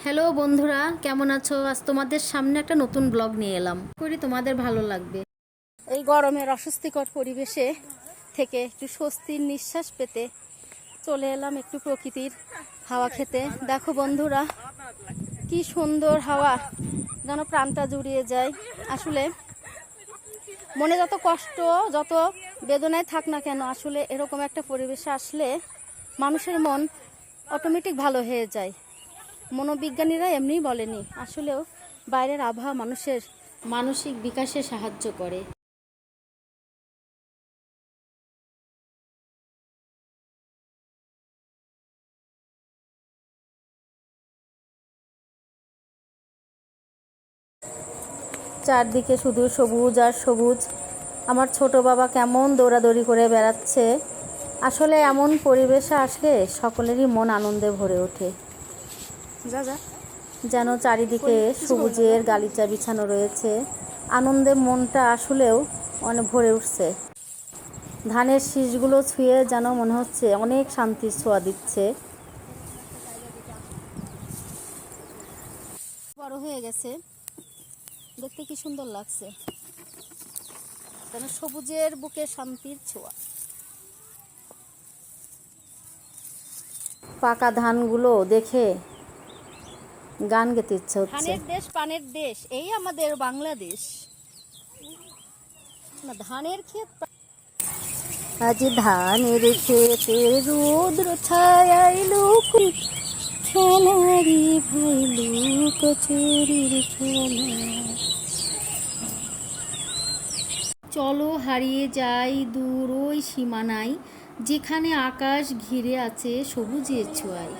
Hello বন্ধুরা, কেমন আছো? আজ তোমাদের সামনে একটা নতুন ব্লগ নিয়ে এলাম, করি তোমাদের ভালো লাগবে। এই গরমের অস্বস্তিকর পরিবেশে থেকে একটু স্বস্তির নিঃশ্বাস পেতে চলে এলাম একটু প্রকৃতির হাওয়া খেতে। দেখো বন্ধুরা, কি সুন্দর হাওয়া, যেন প্রাণটা জুড়িয়ে যায়। আসলে মনে যত কষ্ট, যত বেদনায় থাক না কেন, আসলে এরকম একটা পরিবেশে আসলে মানুষের মন অটোমেটিক ভালো হয়ে যায়। মনোবিজ্ঞানীরা এমনিই বলেনি, আসলেও বাইরের আবহাওয়া মানুষের মানসিক বিকাশে সাহায্য করে। চারদিকে শুধু সবুজ আর সবুজ। আমার ছোট বাবা কেমন দৌড়াদৌড়ি করে বেড়াচ্ছে। আসলে এমন পরিবেশে আসলে সকলেরই মন আনন্দে ভরে ওঠে। যেন চারিদিকে সবুজের গালিচা বিছানো রয়েছে। আনন্দে মনটা আসলেও অনেক ভরে উঠছে। ধানের শীষগুলো ছুঁয়ে যেন মনে হচ্ছে অনেক শান্তির ছোঁয়া দিচ্ছে। বড় হয়ে গেছে, দেখতে কি সুন্দর লাগছে, যেন সবুজের বুকে শান্তির ছোঁয়া। পাকা ধানগুলো দেখে গান গেতে ইচ্ছে হচ্ছে। ধানের দেশ পানের দেশ, এই আমাদের বাংলাদেশ। না, ধানের ক্ষেত, আজ ধানের ক্ষেতে রৌদ্র ছায়ায় লুকুই খেলারি ভাই লুকোচুরির খেলা। চলো হারিয়ে যাই দূর ওই সীমানায়, যেখানে আকাশ ঘিরে আছে সবুজের ছোঁয়ায়।